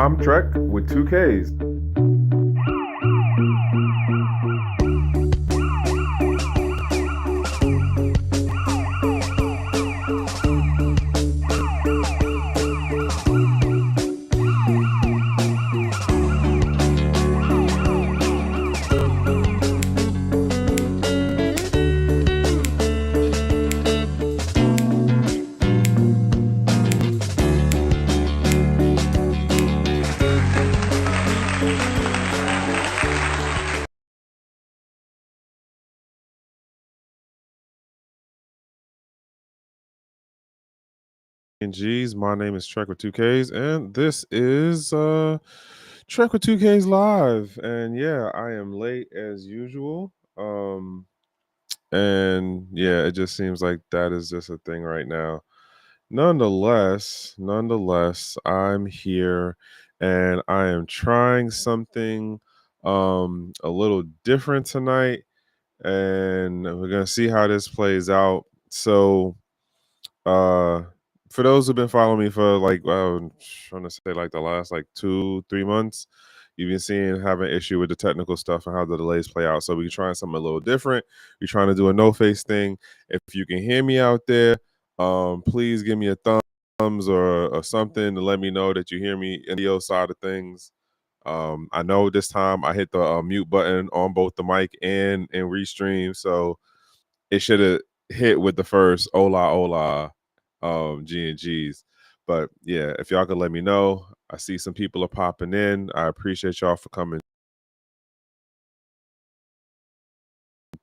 I'm Trek with two Ks. And G's, my name is Trek with 2Ks, and this is Trek with 2Ks live. And yeah, I am late as usual. And yeah, it just seems like that is just a thing right now. Nonetheless, I'm here and I am trying something a little different tonight, and we're gonna see how this plays out. So uh, for those who've been following me for like, I'm trying to say like the last like 2-3 months, you've been seeing having issue with the technical stuff and how the delays play out. So we're trying something a little different. We're trying to do a no face thing. If you can hear me out there, please give me a thumbs or something to let me know that you hear me in the video side of things. I know this time I hit the mute button on both the mic and Restream, so it should have hit with the first "Hola, hola," G and G's. But yeah, if y'all could let me know. I see some people are popping in. I appreciate y'all for coming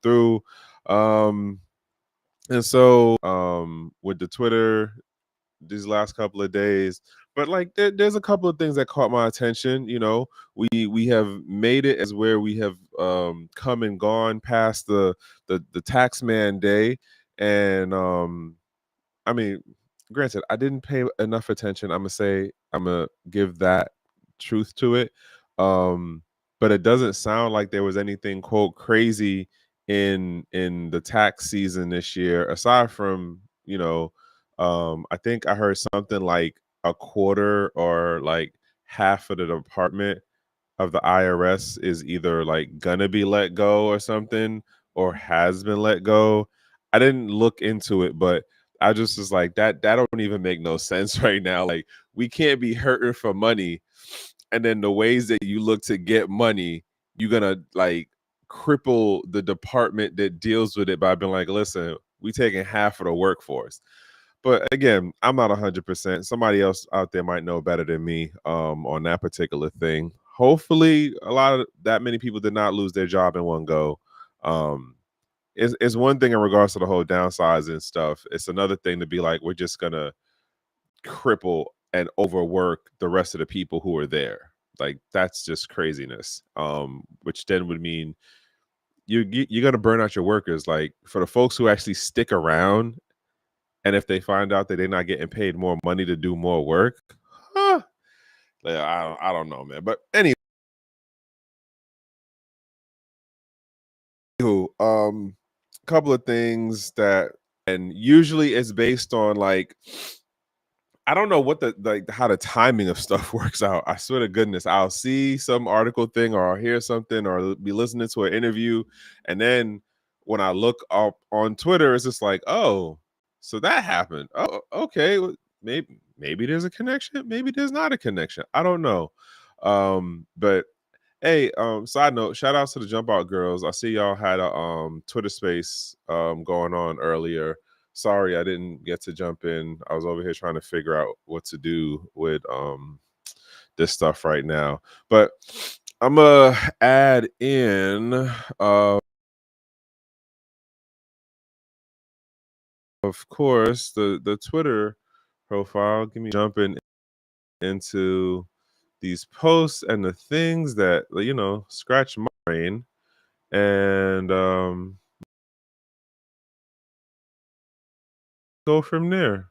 through. Um, and so with the Twitter these last couple of days, but like there's a couple of things that caught my attention. You know, we have made it as where we have come and gone past the tax man day, and I mean, granted, I didn't pay enough attention. I'm gonna give that truth to it. Um, but it doesn't sound like there was anything quote crazy in the tax season this year, aside from, I think I heard something like a quarter or like half of the department of the IRS is either like gonna be let go or something, or has been let go. I didn't look into it, but I just was like, that don't even make no sense right now. Like, we can't be hurting for money, and then the ways that you look to get money, you're gonna like cripple the department that deals with it by being like, listen, we taking half of the workforce. But again, I'm not 100%. Somebody else out there might know better than me on that particular thing. Hopefully, a lot of that many people did not lose their job in one go. Um, it's one thing in regards to the whole downsizing stuff. It's another thing to be like, we're just gonna cripple and overwork the rest of the people who are there. Like, that's just craziness. Which then would mean you're gonna burn out your workers. Like, for the folks who actually stick around, and if they find out that they're not getting paid more money to do more work, huh, like, I don't know, man. But anywho, couple of things that, and usually it's based on like, I don't know what the like how the timing of stuff works out. I swear to goodness, I'll see some article thing or I'll hear something or be listening to an interview, and then when I look up on Twitter, it's just like, oh, so that happened. Oh, okay, maybe there's a connection, maybe there's not a connection. I don't know. But hey, side note, shout outs to the Jump Out Girls. I see y'all had a Twitter space going on earlier. Sorry I didn't get to jump in. I was over here trying to figure out what to do with this stuff right now. But I'm gonna add in of course the Twitter profile. Give me jumping into these posts and the things that, scratch my brain, and go from there.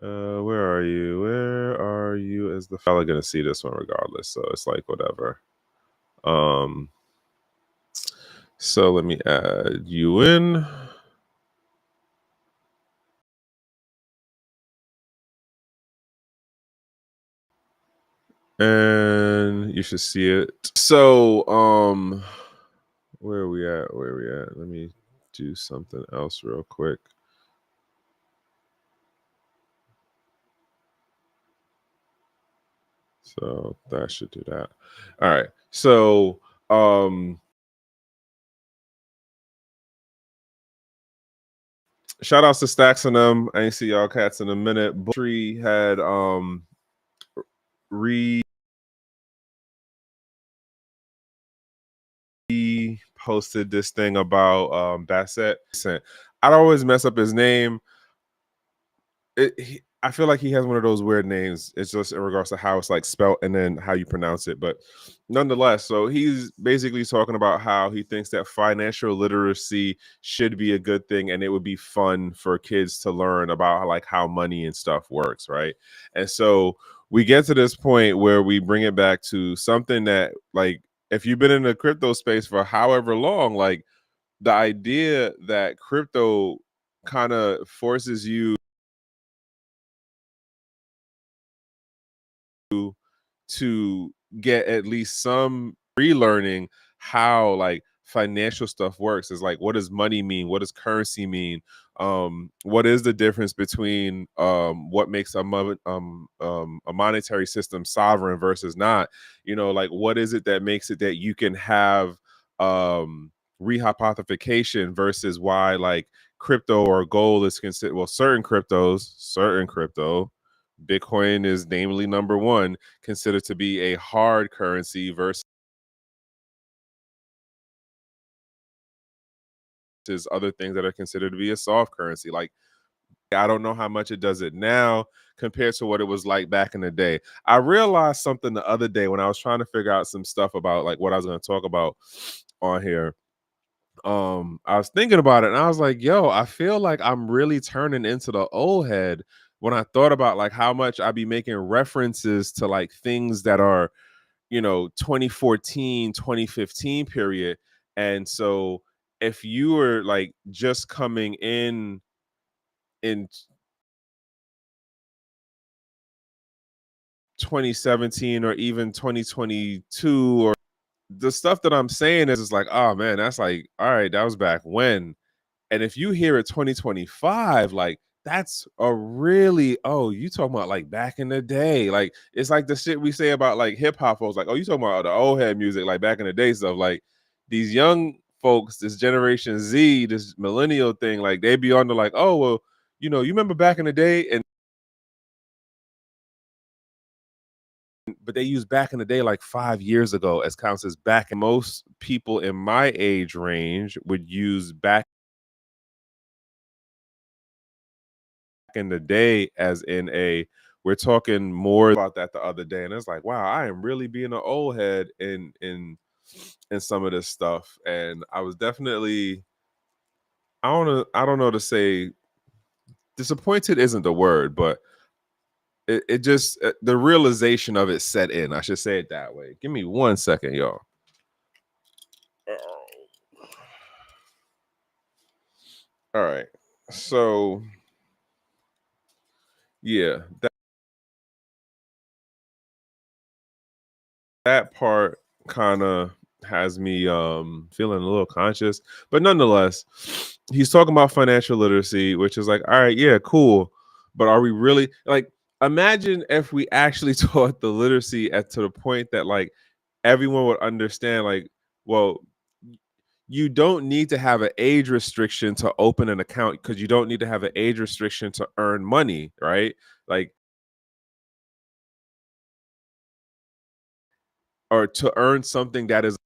Where are you? Where are you? As the fella gonna see this one regardless, so it's like whatever. Um, so let me add you in. and you should see it. So, where are we at? Where are we at? Let me do something else real quick. So that should do that. All right. So, shout outs to Stacks and them. I ain't see y'all cats in a minute. Tree had re posted this thing about Bassett. I'd always mess up his name. I feel like he has one of those weird names. It's just in regards to how it's like spelt and then how you pronounce it. But nonetheless, so he's basically talking about how he thinks that financial literacy should be a good thing and it would be fun for kids to learn about like how money and stuff works, right? And so we get to this point where we bring it back to something that like if you've been in the crypto space for however long, like the idea that crypto kind of forces you to get at least some relearning how like financial stuff works is like what does money mean, what does currency mean, what is the difference between what makes a monetary system sovereign versus not, you know, like what is it that makes it that you can have rehypothecation versus why like crypto or gold is considered, well, certain crypto Bitcoin is namely number one, considered to be a hard currency versus other things that are considered to be a soft currency. Like, I don't know how much it does it now compared to what it was like back in the day. I realized something the other day when I was trying to figure out some stuff about like what I was going to talk about on here. I was thinking about it and I was like, yo, I feel like I'm really turning into the old head when I thought about like how much I be making references to like things that are, you know, 2014 2015 period. And so if you were like just coming in 2017 or even 2022, or the stuff that I'm saying is like, oh man, that's like, all right, that was back when. And if you hear it 2025, like that's a really, oh, you talking about like back in the day. Like it's like the shit we say about like hip hop folks, like, oh, you talking about the old head music, like back in the day stuff. Like these young folks, this generation Z, this millennial thing, like they be on the like, oh, well, you know, you remember back in the day, and but they use back in the day like 5 years ago as counts as back. And most people in my age range would use back in the day as in a, we're talking more about that the other day, and it's like, wow, I am really being an old head in some of this stuff. And I was definitely, I don't know to say disappointed isn't the word, but it just the realization of it set in, I should say it that way. Give me 1 second, y'all. All right, so yeah, that part kind of has me feeling a little conscious, but nonetheless, he's talking about financial literacy, which is like, all right, yeah, cool, but are we really like, imagine if we actually taught the literacy at to the point that like everyone would understand, like, well, you don't need to have an age restriction to open an account because you don't need to have an age restriction to earn money, right? Like, or to earn something that is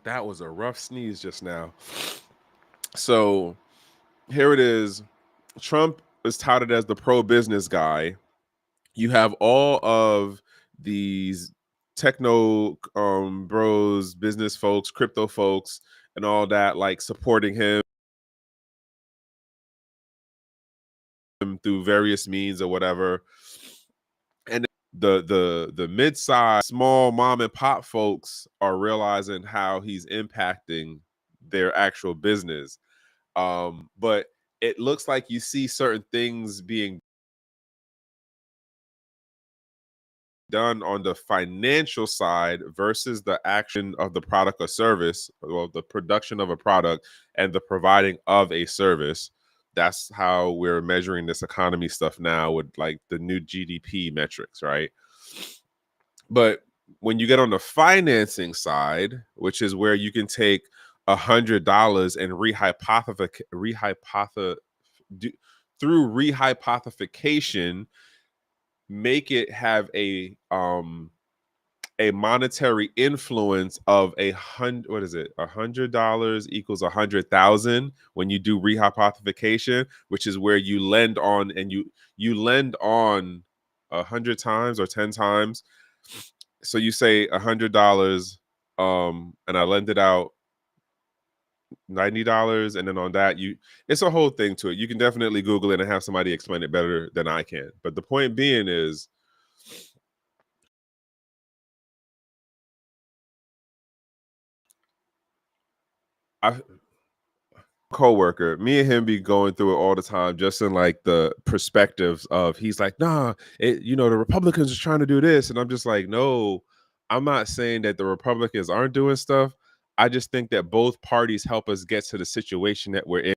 That was a rough sneeze just now. So here it is. Trump is touted as the pro-business guy. You have all of these techno bros, business folks, crypto folks, and all that, like supporting him through various means or whatever. And the mid-size, small mom and pop folks are realizing how he's impacting their actual business. But it looks like you see certain things being done on the financial side versus the action of the product or service, well, the production of a product and the providing of a service. That's how we're measuring this economy stuff now with like the new GDP metrics, right? But when you get on the financing side, which is where you can take $100 and through rehypothecation, make it have a monetary influence of $100 equals 100,000 when you do rehypothecation, which is where you lend on and you lend on 100 times or 10 times. So you say $100 and I lend it out $90, and then on that it's a whole thing to it. You can definitely Google it and have somebody explain it better than I can. But the point being is, I coworker, me and him be going through it all the time, just in like the perspectives of, he's like, nah, the Republicans are trying to do this, and I'm just like, no, I'm not saying that the Republicans aren't doing stuff. I just think that both parties help us get to the situation that we're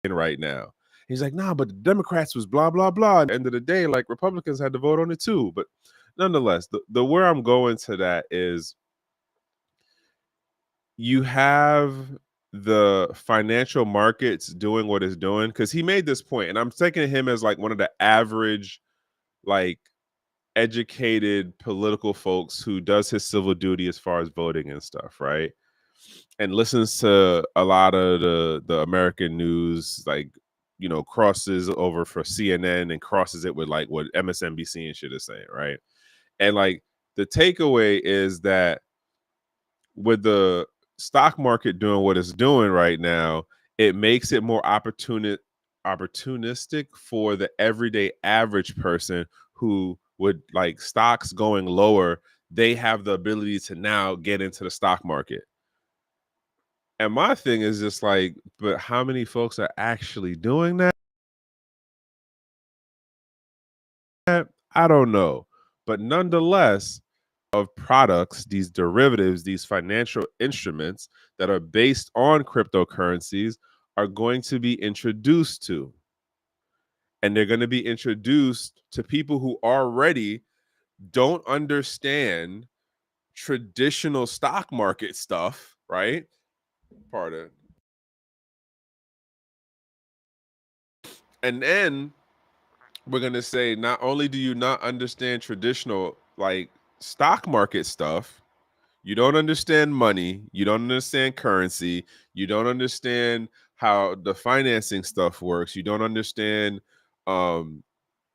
in right now. He's like, nah, but the Democrats was blah blah blah. At the end of the day, like, Republicans had to vote on it too. But nonetheless, the where I'm going to that is, you have the financial markets doing what it's doing, because he made this point, and I'm taking him as like one of the average, like, educated political folks who does his civil duty as far as voting and stuff, right? And listens to a lot of the American news, like, crosses over for CNN and crosses it with like what MSNBC and shit is saying, right? And like, the takeaway is that with the stock market doing what it's doing right now, it makes it more opportunistic for the everyday average person who would like stocks going lower. They have the ability to now get into the stock market. And my thing is just like, but how many folks are actually doing that? I don't know. But nonetheless, of products, these derivatives, these financial instruments that are based on cryptocurrencies are going to be introduced to. And they're going to be introduced to people who already don't understand traditional stock market stuff, right? Pardon. And then we're going to say, not only do you not understand traditional like stock market stuff, you don't understand money, you don't understand currency, you don't understand how the financing stuff works, you don't understand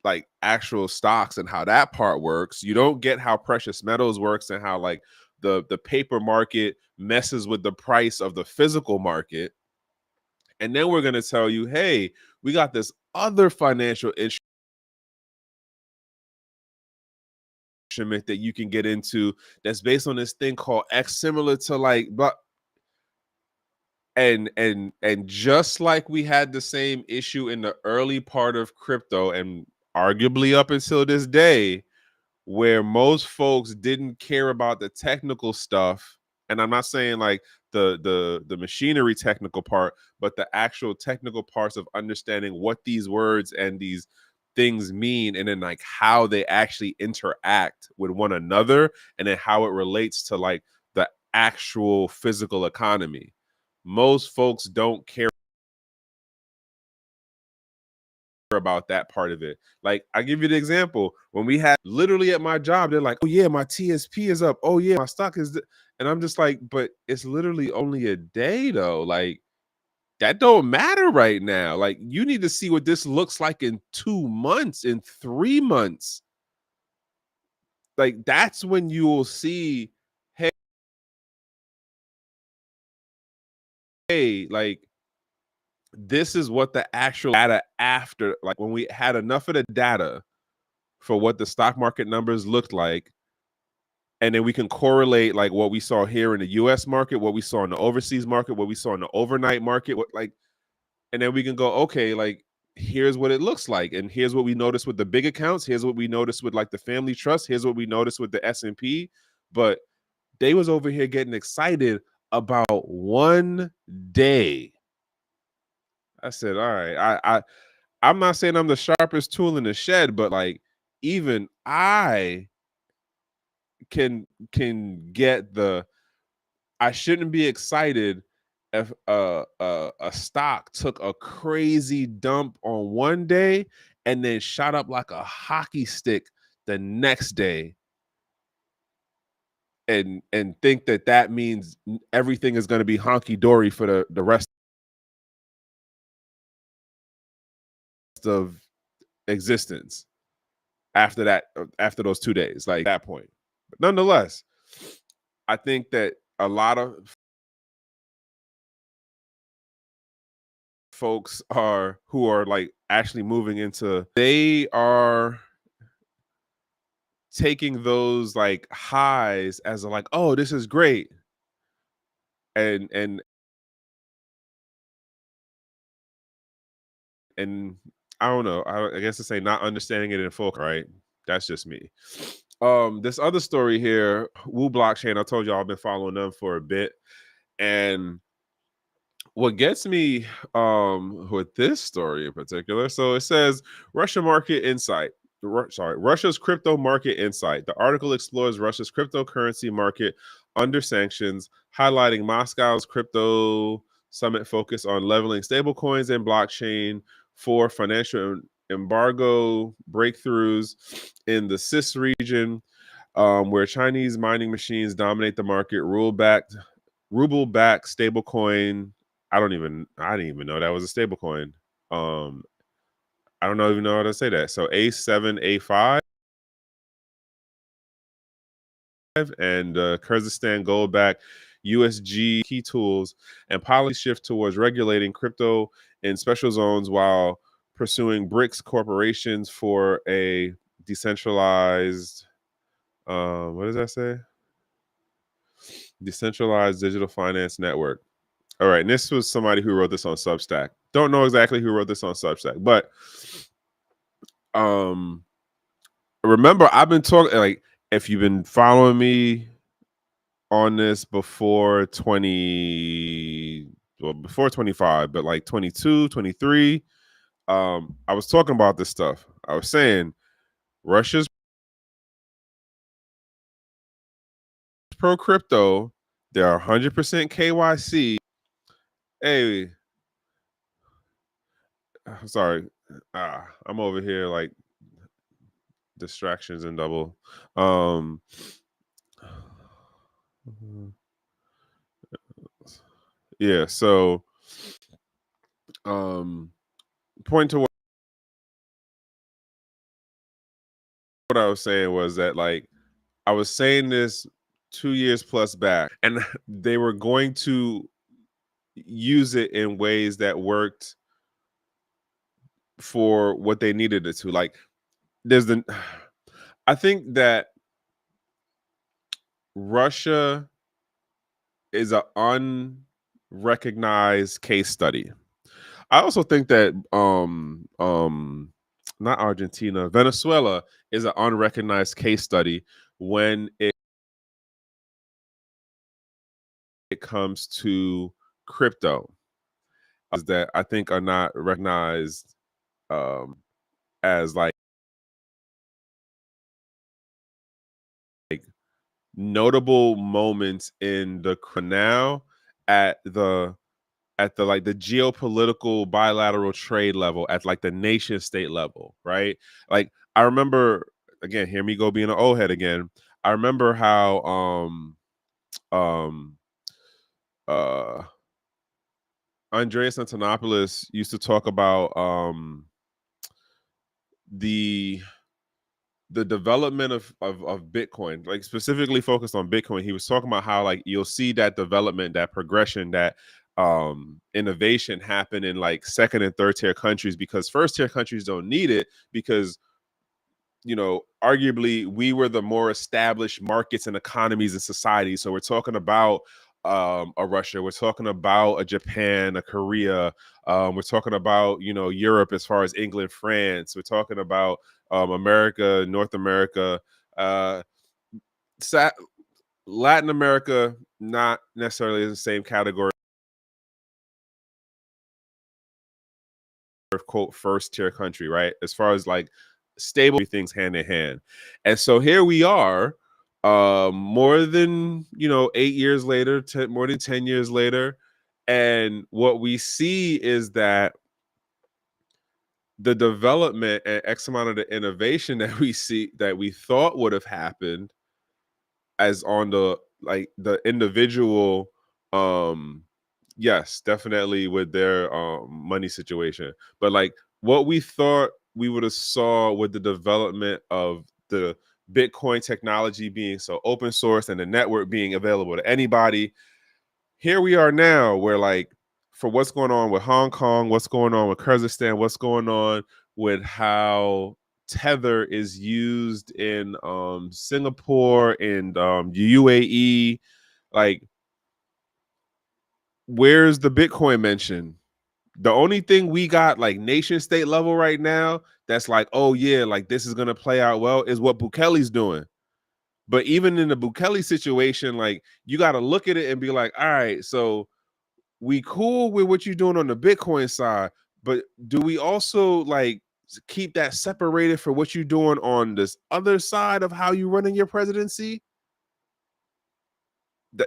like actual stocks and how that part works, you don't get how precious metals works and how like the paper market messes with the price of the physical market. And then we're going to tell you, hey, we got this other financial instrument that you can get into that's based on this thing called X, similar to like, but and just like we had the same issue in the early part of crypto, and arguably up until this day, where most folks didn't care about the technical stuff. And I'm not saying like the machinery technical part, but the actual technical parts of understanding what these words and these things mean, and then like how they actually interact with one another, and then how it relates to like the actual physical economy. Most folks don't care about that part of it. Like, I give you the example when we had literally at my job, they're like, "Oh yeah, my TSP is up. Oh yeah, my stock is," and I'm just like, "But it's literally only a day though. Like, that don't matter right now. Like, you need to see what this looks like in 2 months, in 3 months. Like, that's when you will see, hey, like, this is what the actual data after, like, when we had enough of the data for what the stock market numbers looked like, and then we can correlate like what we saw here in the US market, what we saw in the overseas market, what we saw in the overnight market, what, like, and then we can go, okay, like, here's what it looks like, and here's what we noticed with the big accounts, here's what we noticed with like the family trust, here's what we noticed with the S&P. But they was over here getting excited about one day. I said, all right, I'm not saying I'm the sharpest tool in the shed, but like, even I can get the, I shouldn't be excited if a stock took a crazy dump on one day and then shot up like a hockey stick the next day, and think that that means everything is going to be honky dory for the rest of existence after that, after those 2 days, like that point. But nonetheless, I think that a lot of folks are who are like actually moving into, they are taking those like highs as a, like, oh, this is great, and and I don't know, I guess to say not understanding it in full, right? That's just me. This other story here, Wu Blockchain, I told y'all I've been following them for a bit, and what gets me with this story in particular, so it says Russia market insight. Russia's crypto market insight. The article explores Russia's cryptocurrency market under sanctions, highlighting Moscow's crypto summit focus on leveling stablecoins and blockchain for financial embargo breakthroughs in the CIS region, where Chinese mining machines dominate the market. Ruble-backed stablecoin. I didn't even know that was a stablecoin. I don't even know how to say that. So A7, A5, and Kyrgyzstan gold-backed USG key tools, and policy shift towards regulating crypto in special zones while pursuing BRICS corporations for a decentralized, what does that say? Decentralized digital finance network. All right, and this was somebody who wrote this on Substack. Don't know exactly who wrote this on Substack, but remember, I've been talking, like, if you've been following me on this before 20, well, before 25, but like 22, 23, I was talking about this stuff. I was saying Russia's pro crypto, they're 100% KYC. Hey, sorry, I'm over here like distractions and double. Yeah, so point to what I was saying was that, like, I was saying this 2 years plus back, and they were going to use it in ways that worked for what they needed it to. Like, there's the, I think that Russia is an unrecognized case study. I also think that not Argentina, Venezuela is an unrecognized case study when it comes to crypto, that I think are not recognized as like notable moments in the now at the at the like the geopolitical bilateral trade level, at like the nation state level, right? Like I remember, again, hear me go being an old head again. I remember how um uh Andreas Antonopoulos used to talk about the development of Bitcoin, like specifically focused on Bitcoin. He was talking about how like you'll see that development, that progression, that innovation happen in like second and third tier countries, because first tier countries don't need it, because arguably we were the more established markets and economies and societies. So we're talking about a Russia, we're talking about a Japan, a Korea, we're talking about Europe as far as England, France. We're talking about America, North America, uh, Latin America, not necessarily in the same category of quote first tier country, right? As far as like stable things hand in hand. And so here we are, more than 8 years later, more than 10 years later. And what we see is that the development and X amount of the innovation that we see, that we thought would have happened as on the like the individual, yes, definitely with their money situation, but like what we thought we would have saw with the development of the Bitcoin technology being so open source and the network being available to anybody, here we are now, where like for what's going on with Hong Kong, what's going on with Kyrgyzstan, what's going on with how Tether is used in Singapore and UAE, like where's the Bitcoin mention? The only thing we got like nation state level right now that's like, oh yeah, like this is gonna play out well, is what Bukele's doing. But even in the Bukele situation, like you got to look at it and be like, all right, so we cool with what you're doing on the Bitcoin side, but do we also like keep that separated for what you're doing on this other side of how you running your presidency?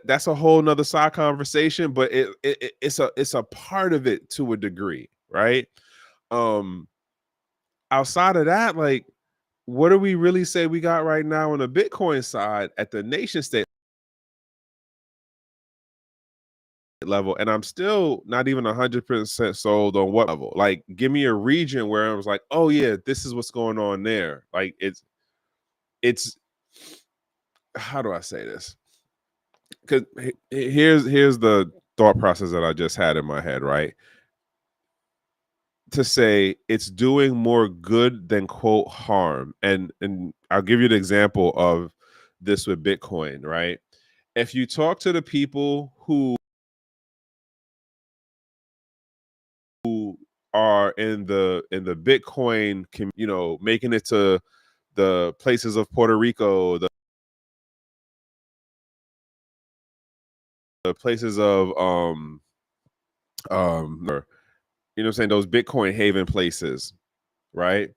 That's a whole nother side conversation, but it's a part of it to a degree, right? Um, outside of that, like, what do we really say we got right now on the Bitcoin side at the nation state level? And I'm still not even 100% sold on what level. Like, give me a region where I was like, oh yeah, this is what's going on there. Like, it's how do I say this? Because here's the thought process that I just had in my head, right? To say it's doing more good than quote harm. And I'll give you an example of this with Bitcoin, right? If you talk to the people who are in the Bitcoin, making it to the places of Puerto Rico, the places of or, what I'm saying, those Bitcoin haven places, right?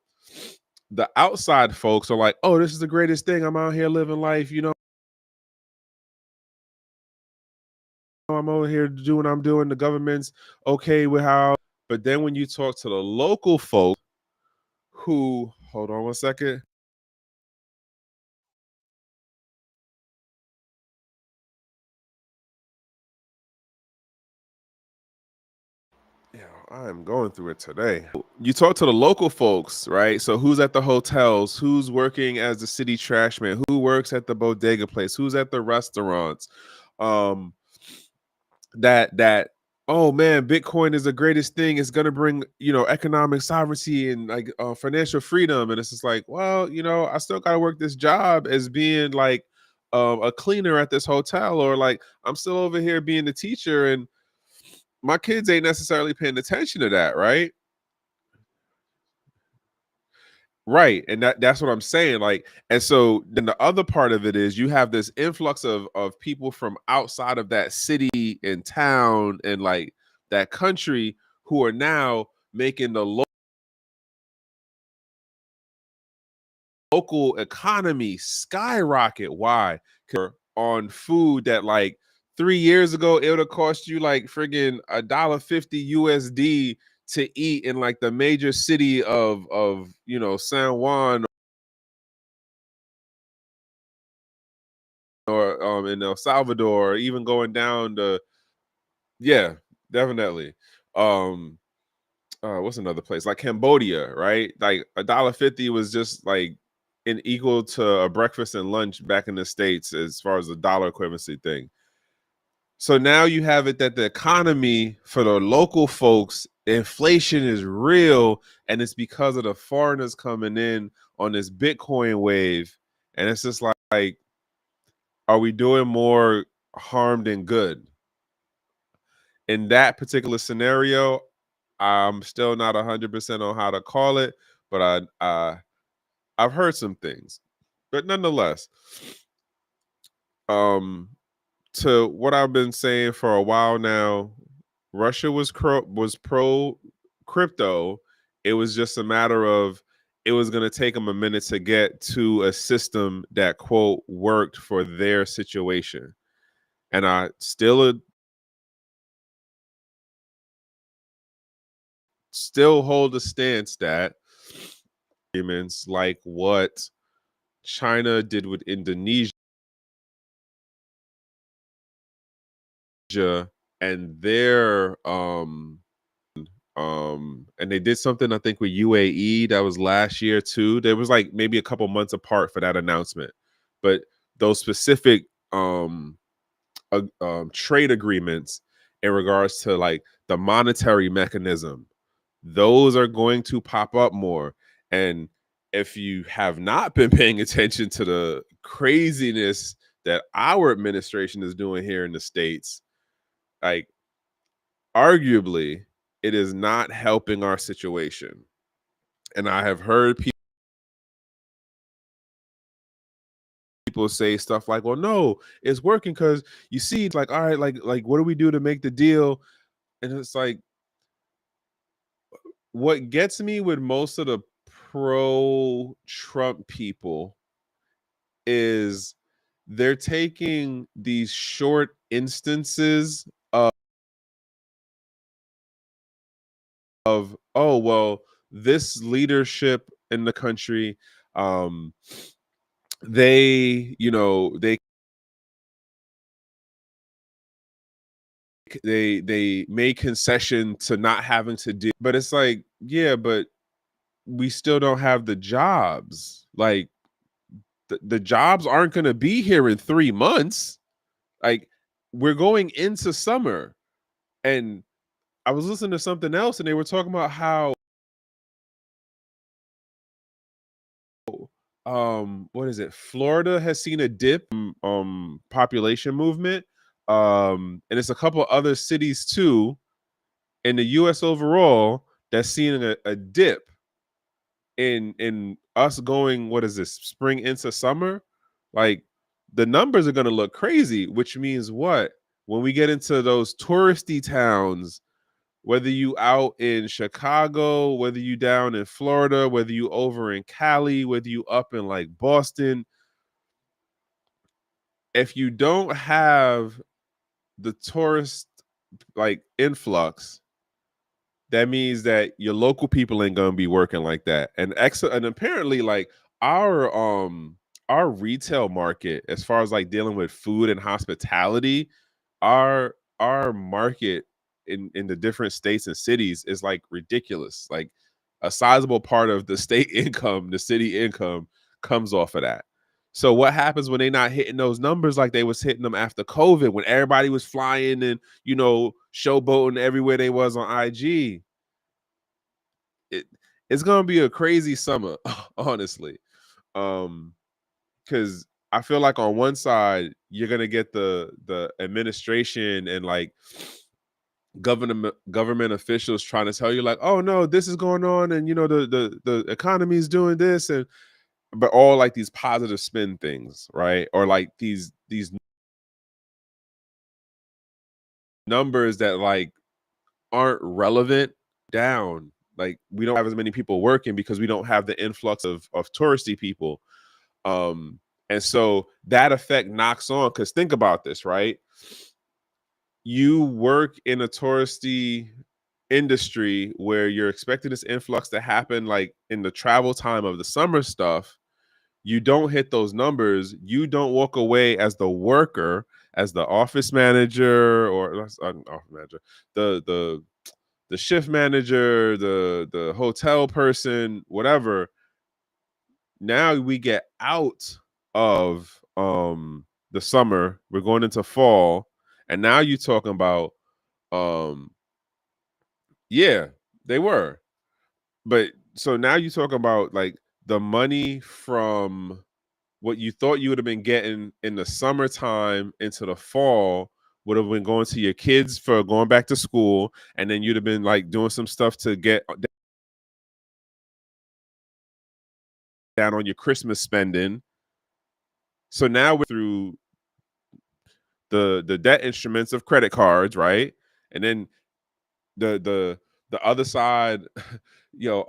The outside folks are like, oh, this is the greatest thing. I'm out here living life, I'm over here doing what I'm doing. The government's okay with how. But then when you talk to the local folks who, hold on one second. Yeah, I am going through it today. You talk to the local folks, right? So who's at the hotels? Who's working as the city trashman? Who works at the bodega place? Who's at the restaurants? Um, that oh man, Bitcoin is the greatest thing. It's gonna bring economic sovereignty and like financial freedom. And it's just like, well, I still gotta work this job as being like a cleaner at this hotel, or like I'm still over here being the teacher, and my kids ain't necessarily paying attention to that, right? Right. And that's what I'm saying. Like, and so then the other part of it is you have this influx of people from outside of that city and town and like that country who are now making the local economy skyrocket. Why? On food that like 3 years ago, it would have cost you like friggin' $1.50 USD to eat in like the major city of San Juan or in El Salvador, or even going down to yeah, definitely. What's another place like Cambodia, right? Like $1.50 was just like an equal to a breakfast and lunch back in the States as far as the dollar equivalency thing. So now you have it that the economy for the local folks, inflation is real, and it's because of the foreigners coming in on this Bitcoin wave. And it's just like, are we doing more harm than good? In that particular scenario, I'm still not 100% on how to call it, but I've heard some things. But nonetheless, to what I've been saying for a while now, Russia was pro crypto. It was just a matter of it was going to take them a minute to get to a system that quote worked for their situation. And I still hold the stance that agreements like what China did with Indonesia and their and they did something I think with UAE that was last year too. There was like maybe a couple months apart for that announcement, but those specific trade agreements in regards to like the monetary mechanism, those are going to pop up more. And if you have not been paying attention to the craziness that our administration is doing here in the States, like arguably it is not helping our situation. And I have heard people say stuff like, well, no, it's working because you see, it's like, all right, like what do we do to make the deal? And it's like, what gets me with most of the pro Trump people is they're taking these short instances of oh well, this leadership in the country, um they made concession to not having to do, but it's like, yeah, but we still don't have the jobs. Like the jobs aren't going to be here in 3 months. Like we're going into summer. And I was listening to something else and they were talking about how what is it? Florida has seen a dip population movement. And it's a couple other cities too in the US overall that's seeing a dip in us going, what is this, spring into summer? Like the numbers are gonna look crazy, which means what? When we get into those touristy towns, whether you out in Chicago, whether you down in Florida, whether you over in Cali, whether you up in like Boston, if you don't have the tourist like influx, that means that your local people ain't gonna be working like that. And apparently like our retail market, as far as like dealing with food and hospitality, our market in the different states and cities is like ridiculous. Like a sizable part of the state income, the city income comes off of that. So what happens when they not hitting those numbers like they was hitting them after COVID, when everybody was flying and showboating everywhere they was on IG? It's gonna be a crazy summer, honestly. Because I feel like on one side you're gonna get the administration and like government officials trying to tell you like, oh no, this is going on, and the economy is doing this, and but all like these positive spin things, right? Or like these numbers that like aren't relevant down. Like we don't have as many people working because we don't have the influx of touristy people. And so that effect knocks on, because think about this, right? you work in a touristy industry where you're expecting this influx to happen like in the travel time of the summer stuff, you don't hit those numbers, you don't walk away as the worker, as the office manager, or office manager, the shift manager, the hotel person, whatever. Now we get out of the summer, we're going into fall, and now you're talking about um yeah, they were. But so now you're talking about like the money from what you thought you would have been getting in the summertime into the fall would have been going to your kids for going back to school, and then you'd have been like doing some stuff to get down on your Christmas spending. So now we're through the debt instruments of credit cards, right? And then the other side, yo,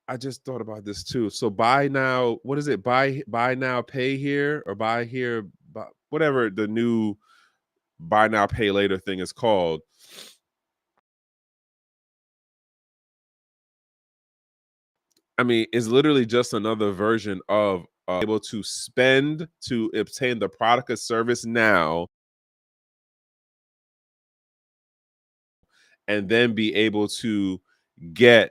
I just thought about this too. So buy now, what is it? Buy now, pay here, or buy here, whatever the new buy now, pay later thing is called. I mean, it's literally just another version of able to spend to obtain the product or service now, and then be able to get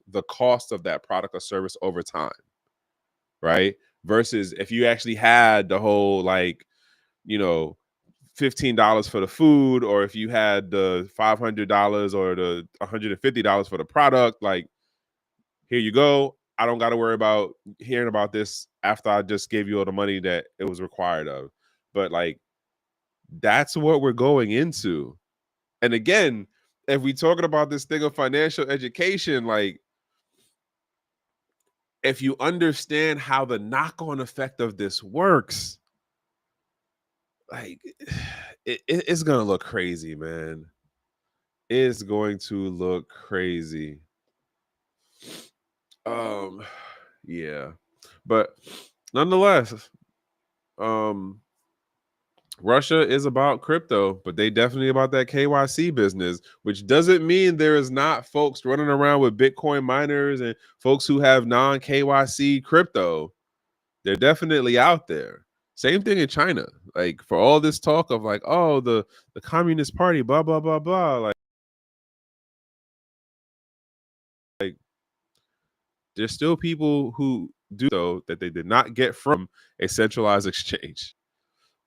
the cost of that product or service over time, right? Versus if you actually had the whole like, you know, $15 for the food, or if you had the $500 or the $150 for the product, like, here you go. I don't got to worry about hearing about this after I just gave you all the money that it was required of. But like, that's what we're going into. And again, if we talking about this thing of financial education, like, if you understand how the knock-on effect of this works, like, it's gonna look crazy, man. It's going to look crazy. Um, yeah, but nonetheless, um, Russia is about crypto, but they definitely about that KYC business, which doesn't mean there is not folks running around with Bitcoin miners and folks who have non KYC crypto. They're definitely out there. Same thing in China. Like, for all this talk of like, oh, the Communist Party, blah blah blah blah. Like there's still people who do though that they did not get from a centralized exchange.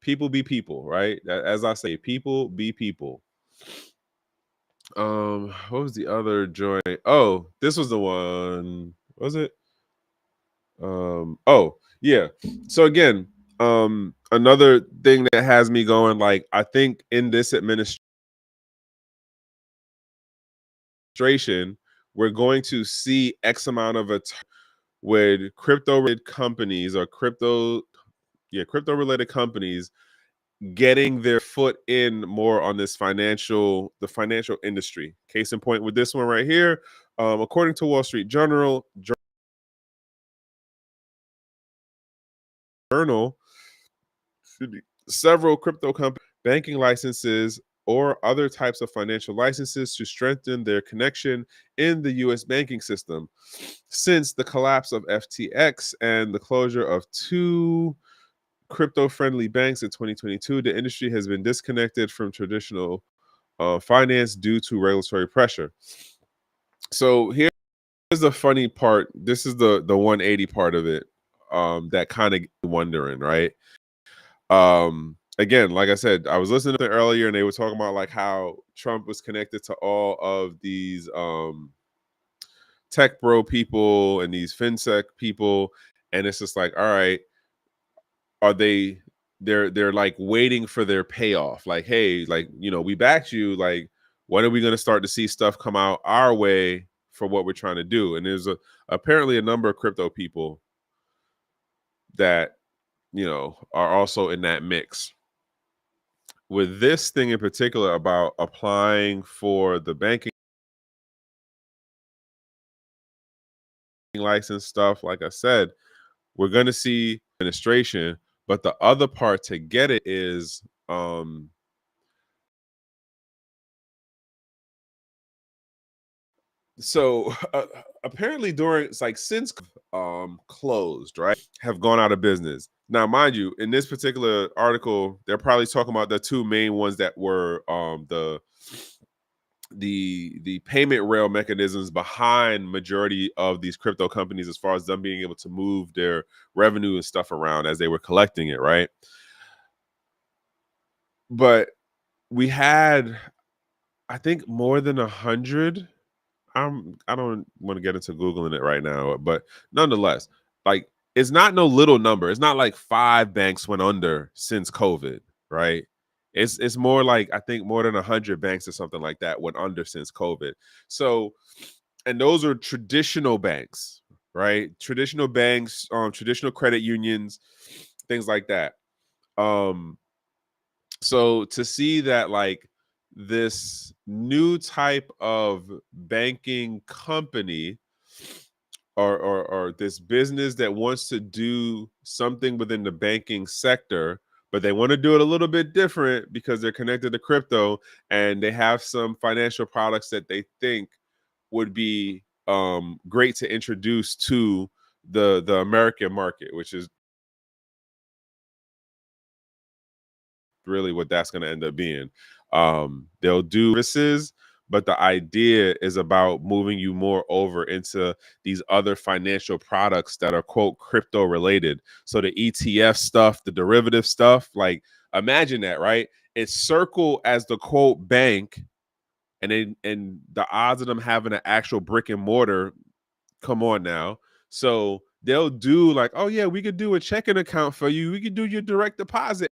People be people, right? As I say, people be people. What was the other joint? Oh, this was the one. Was it? Oh, yeah. So again, another thing that has me going, like, I think in this administration, we're going to see X amount of with crypto related companies or crypto related companies getting their foot in more on the financial industry. Case in point with this one right here, according to Wall Street Journal, several crypto companies banking licenses or other types of financial licenses to strengthen their connection in the US banking system. Since the collapse of FTX and the closure of two crypto-friendly banks in 2022, the industry has been disconnected from traditional finance due to regulatory pressure. So here's the funny part. This is the 180 part of it, that kind of wondering, right? Again, like I said, I was listening to it earlier, and they were talking about like how Trump was connected to all of these tech bro people and these fintech people, and it's just like, all right, are they're like waiting for their payoff, like, hey, like, we backed you, like, when are we going to start to see stuff come out our way for what we're trying to do? And there's apparently a number of crypto people that are also in that mix. With this thing in particular about applying for the banking license stuff, like I said, we're going to see administration, but the other part to get it is So apparently during it's like since closed, right, have gone out of business. Now mind you, in this particular article they're probably talking about the two main ones that were the payment rail mechanisms behind majority of these crypto companies, as far as them being able to move their revenue and stuff around as they were collecting it, right? But we had, I think, more than 100. I don't want to get into googling it right now, but nonetheless, like, it's not no little number. It's not like 5 banks went under since COVID, right? It's more like, I think, more than 100 banks or something like that went under since COVID. So, and those are traditional banks, right? Traditional banks, traditional credit unions, things like that. Um, so to see that, like, this new type of banking company, or this business that wants to do something within the banking sector, but they want to do it a little bit different because they're connected to crypto, and they have some financial products that they think would be great to introduce to the American market, which is really what that's going to end up being. They'll do services, but the idea is about moving you more over into these other financial products that are, quote, crypto related. So the ETF stuff, the derivative stuff, like, imagine that, right? It's Circle as the, quote, bank, and the odds of them having an actual brick and mortar, come on now. So they'll do like, oh yeah, we could do a checking account for you. We could do your direct deposit.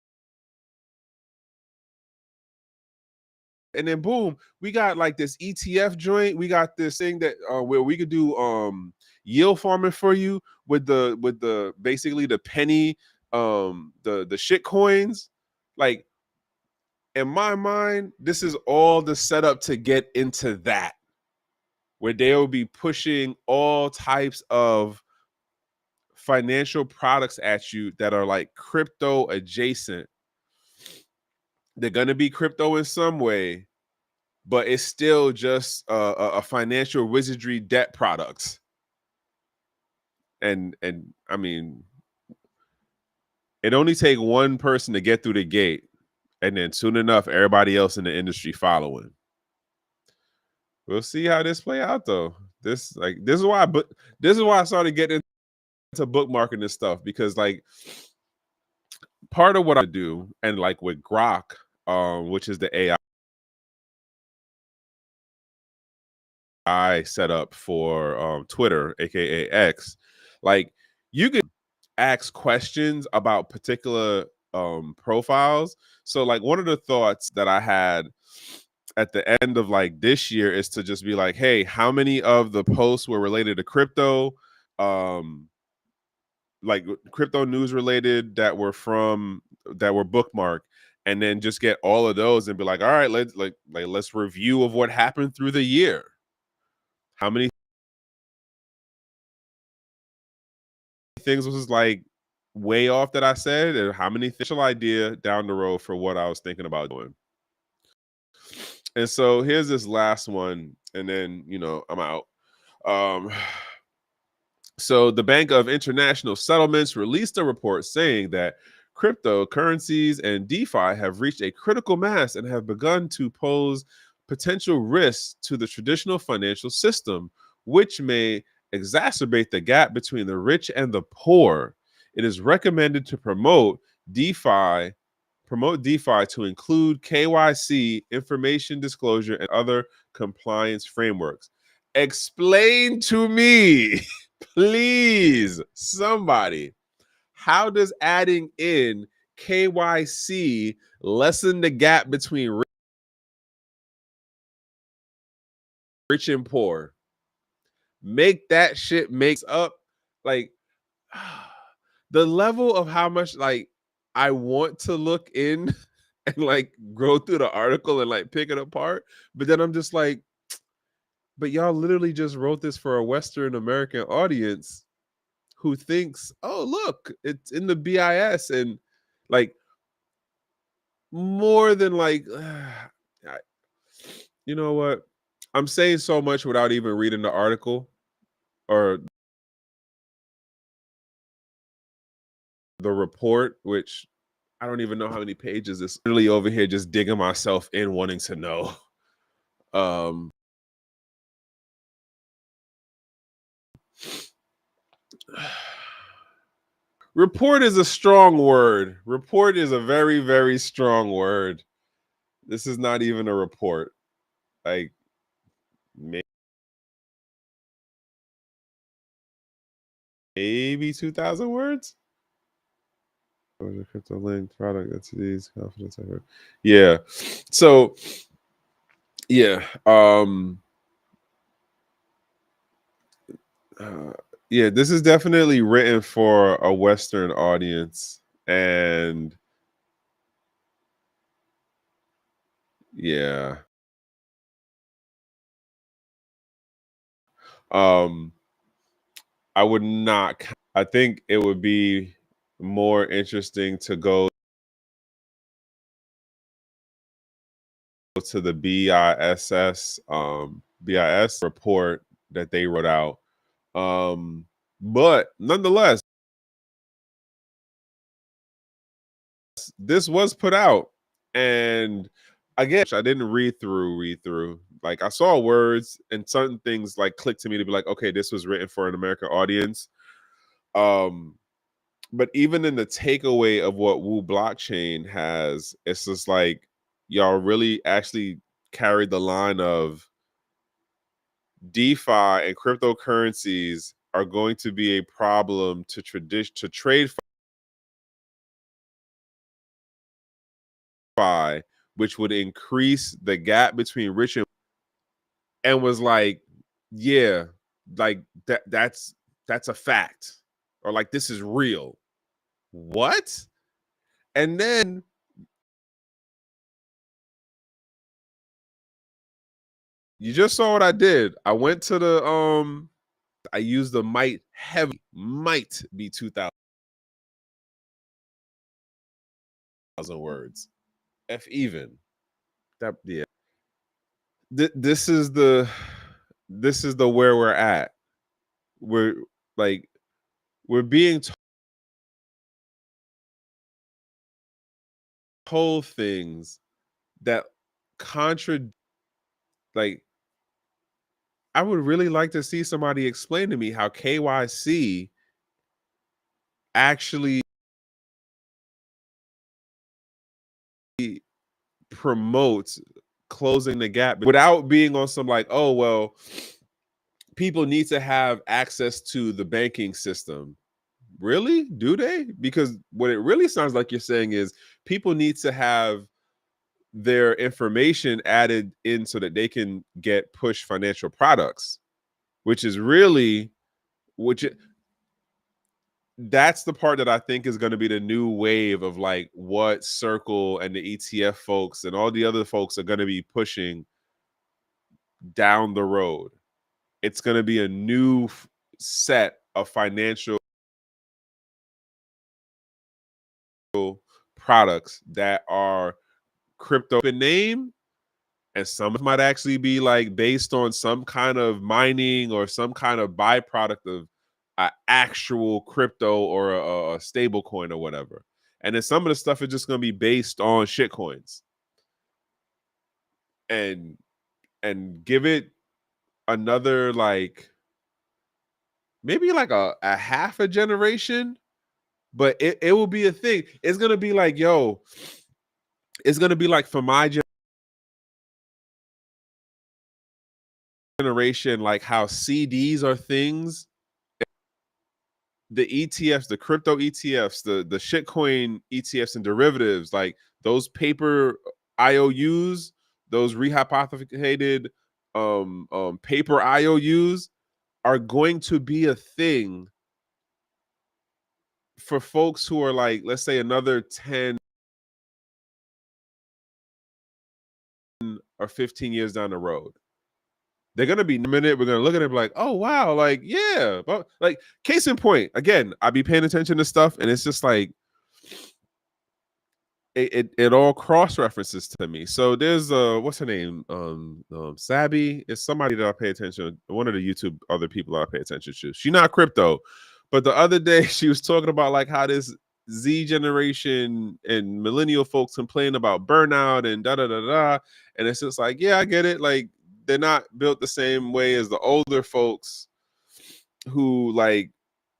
And then boom, we got like this ETF joint. We got this thing that where we could do yield farming for you with the basically the penny, the shit coins. Like, in my mind, this is all the setup to get into that, where they'll be pushing all types of financial products at you that are like crypto adjacent. They're gonna be crypto in some way, but it's still just a financial wizardry debt products. And I mean, it only take one person to get through the gate, and then soon enough, everybody else in the industry following. We'll see how this play out, though. This is why I started getting into bookmarking this stuff, because like, part of what I do, and like with Grok, which is the AI set up for Twitter, aka X, like, you can ask questions about particular profiles. So like, one of the thoughts that I had at the end of like this year is to just be like, hey, how many of the posts were related to crypto, um like crypto news related, that were bookmarked, and then just get all of those and be like, all right, let's review of what happened through the year. How many things was like way off that I said, and how many idea down the road for what I was thinking about doing. And so here's this last one, and then I'm out. Um, so the Bank of International Settlements released a report saying that cryptocurrencies and DeFi have reached a critical mass and have begun to pose potential risks to the traditional financial system, which may exacerbate the gap between the rich and the poor. It is recommended to DeFi promote DeFi to include KYC, information disclosure, and other compliance frameworks. Explain to me, please, somebody, how does adding in KYC lessen the gap between rich and poor? Make that shit makes up, like, the level of how much, like, I want to look in and like go through the article and like pick it apart, but then I'm just like, but y'all literally just wrote this for a Western American audience who thinks, oh look, it's in the BIS, and like, more than like, you know what? I'm saying so much without even reading the article or the report, which I don't even know how many pages. It's literally over here just digging myself in, wanting to know. Um, report is a strong word. Report is a very, very strong word. This is not even a report. Like, maybe 2,000 words. Crypto link product that's these confidence. I heard. Yeah. So, yeah. Yeah, this is definitely written for a Western audience, and yeah. I would not. I think it would be more interesting to go to the BIS report that they wrote out. But nonetheless, this was put out, and again, I didn't read through. Like, I saw words and certain things like clicked to me to be like, okay, this was written for an American audience. But even in the takeaway of what Wu Blockchain has, it's just like, y'all really actually carried the line of DeFi and cryptocurrencies are going to be a problem to trade fi, which would increase the gap between rich and was like, yeah, like that's a fact, or like this is real. What? And then you just saw what I did. I went to the I used the might be 2,000 words. F even. That yeah. This is the where we're at. We're like we're being told things that contradict. Like, I would really like to see somebody explain to me how KYC actually promotes closing the gap without being on some like, oh well, people need to have access to the banking system. Really? Do they? Because what it really sounds like you're saying is people need to have their information added in so that they can get push financial products, which is really which it, that's the part that I think is going to be the new wave of like what Circle and the ETF folks and all the other folks are going to be pushing down the road. It's going to be a new set of financial products that are crypto in name, and some might actually be like based on some kind of mining or some kind of byproduct of actual crypto or a stable coin or whatever. And then some of the stuff is just going to be based on shit coins, and give it another like maybe like a half a generation, but it will be a thing. It's going to be like, yo, it's going to be like for my generation, like how CDs are things. The ETFs, the crypto ETFs, the shitcoin ETFs and derivatives, like those paper IOUs, those rehypothecated paper IOUs are going to be a thing for folks who are like, let's say another 10 or 15 years down the road. They're gonna be a minute. We're gonna look at it and be like, oh wow, like yeah, but like case in point, again, I be paying attention to stuff, and it's just like it all cross references to me. So there's what's her name? Sabby is somebody that I pay attention. One of the YouTube other people that I pay attention to. She's not crypto, but the other day she was talking about like how this Z generation and millennial folks complain about burnout and da da da da. And it's just like, yeah, I get it. Like they're not built the same way as the older folks who like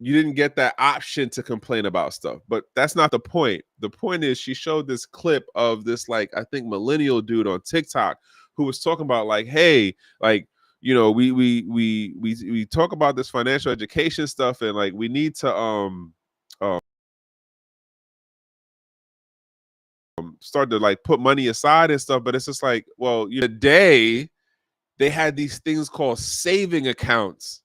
you didn't get that option to complain about stuff. But that's not the point. The point is she showed this clip of this like I think millennial dude on TikTok who was talking about like, hey, like you know, we talk about this financial education stuff and like we need to start to like put money aside and stuff, but it's just like, well, you know, today they had these things called saving accounts.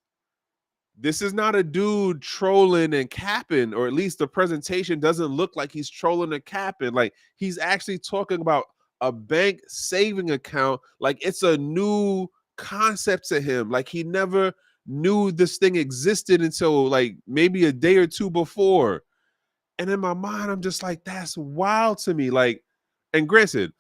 This is not a dude trolling and capping, or at least the presentation doesn't look like he's trolling and capping. Like he's actually talking about a bank saving account like it's a new concept to him. Like he never knew this thing existed until like maybe a day or two before. And in my mind, I'm just like, that's wild to me. Like, and granted,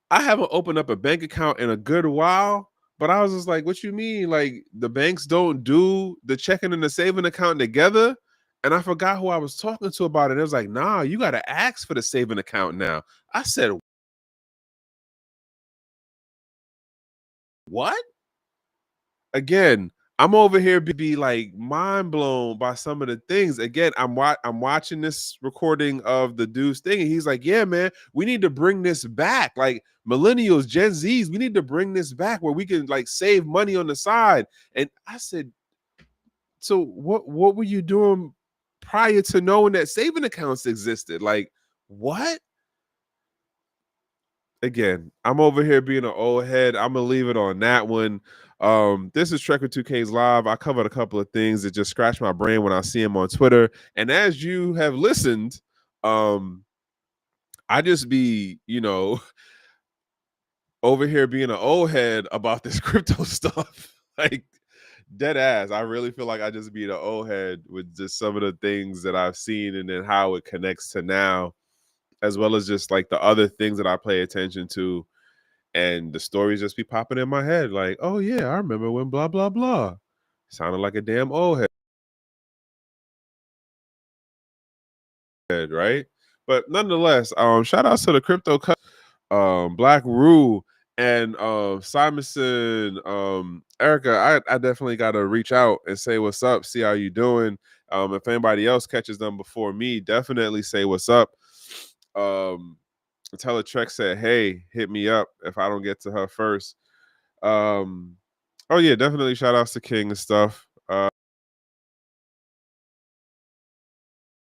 I haven't opened up a bank account in a good while, but I was just like, what you mean? Like the banks don't do the checking and the saving account together? And I forgot who I was talking to about it. It was like, nah, you got to ask for the saving account now. I said, what? Again, I'm over here be like mind blown by some of the things. Again, I'm watching this recording of the dude's thing, and he's like, "Yeah, man, we need to bring this back. Like millennials, Gen Zs, we need to bring this back where we can like save money on the side." And I said, "So what were you doing prior to knowing that saving accounts existed? Like what?" Again, I'm over here being an old head. I'm gonna leave it on that one. This is Trek with 2K's live. I covered a couple of things that just scratch my brain when I see him on Twitter. And as you have listened, I just be, you know, over here being an old head about this crypto stuff. Like dead ass. I really feel like I just be the old head with just some of the things that I've seen and then how it connects to now, as well as just like the other things that I pay attention to. And the stories just be popping in my head like, oh yeah, I remember when blah blah blah. Sounded like a damn old head, right? But nonetheless, shout outs to the crypto Black Rue and Simonson, Erica. I definitely gotta reach out and say what's up, see how you doing. If anybody else catches them before me, definitely say what's up. Tell her Trek said, hey, hit me up if I don't get to her first. Oh yeah, definitely shout outs to King and stuff.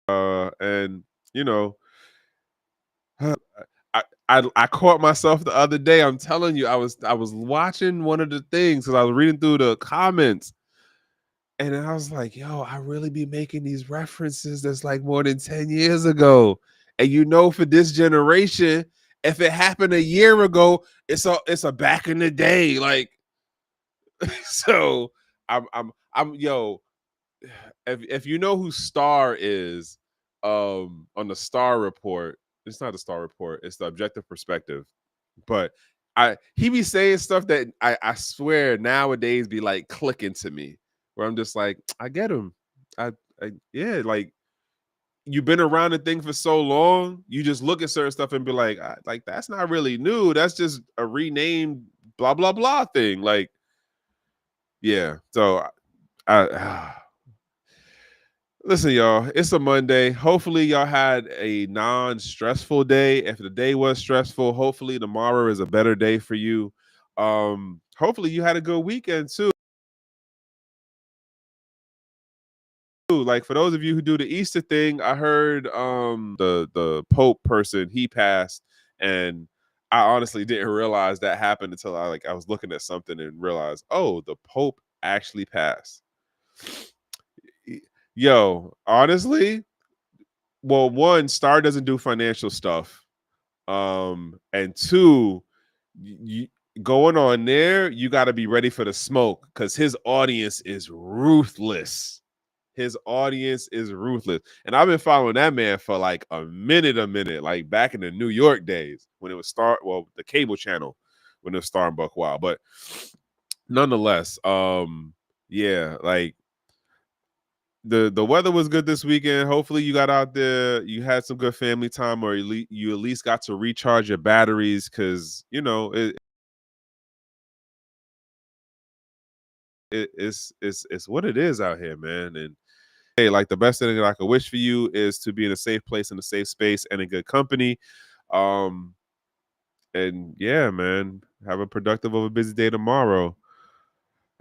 And you know, I caught myself the other day. I'm telling you, I was watching one of the things because I was reading through the comments, and I was like, yo, I really be making these references that's like more than 10 years ago. And you know, for this generation, if it happened a year ago, it's a back in the day. Like, so I'm yo, if you know who Star is, on the Star Report, it's not the Star Report, it's the Objective Perspective. But he be saying stuff that I swear nowadays be like clicking to me, where I'm just like, I get him. I yeah, like you've been around the thing for so long, you just look at certain stuff and be like, like that's not really new. That's just a renamed blah blah blah thing. Like, yeah. So I listen, y'all, it's a Monday. Hopefully, y'all had a non-stressful day. If the day was stressful, hopefully tomorrow is a better day for you. Hopefully you had a good weekend too. Like for those of you who do the Easter thing, I heard the Pope person, he passed, and I honestly didn't realize that happened until I was looking at something and realized, oh, the Pope actually passed. Yo, honestly, well, one, Star doesn't do financial stuff. And two, you, going on there, you got to be ready for the smoke because his audience is ruthless. His audience is ruthless. And I've been following that man for like a minute, like back in the New York days when it was the cable channel when it was starting Buck Wild. But nonetheless, yeah, like the weather was good this weekend. Hopefully you got out there, you had some good family time, or you at least got to recharge your batteries, because it's what it is out here, man. And hey, like the best thing that I could wish for you is to be in a safe place, in a safe space, and in good company. Um, and yeah, man, have a productive of a busy day tomorrow.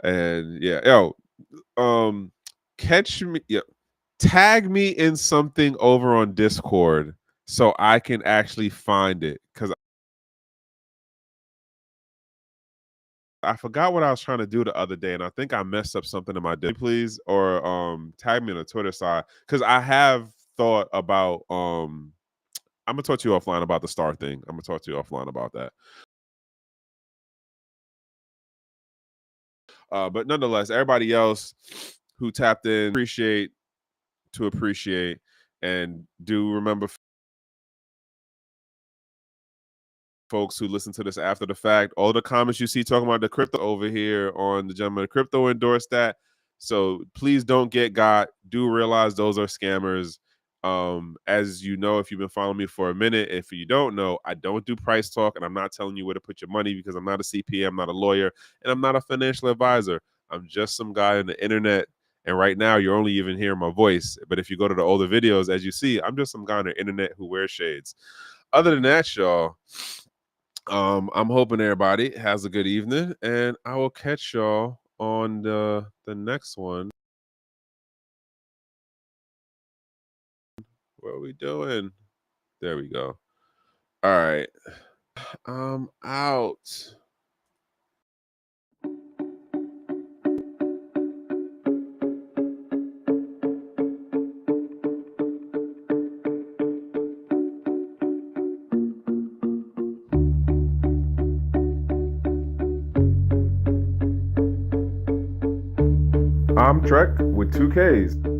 And yeah, catch me, yeah, tag me in something over on Discord so I can actually find it, because I forgot what I was trying to do the other day, and I think I messed up something in my day. Please, or tag me on the Twitter side, because I have thought about I'm gonna talk to you offline about the star thing. I'm gonna talk to you offline about that. But nonetheless, everybody else who tapped in, appreciate, and do remember, folks who listen to this after the fact, all the comments you see talking about the crypto over here on the Gentleman of Crypto endorsed that. So please don't get got. Do realize those are scammers. As you know, if you've been following me for a minute, if you don't know, I don't do price talk, and I'm not telling you where to put your money, because I'm not a CPA, I'm not a lawyer, and I'm not a financial advisor. I'm just some guy on the internet. And right now, you're only even hearing my voice. But if you go to the older videos, as you see, I'm just some guy on the internet who wears shades. Other than that, y'all, I'm hoping everybody has a good evening, and I will catch y'all on the next one. What are we doing? There we go. All right. I'm out. I'm Trek with 2Ks.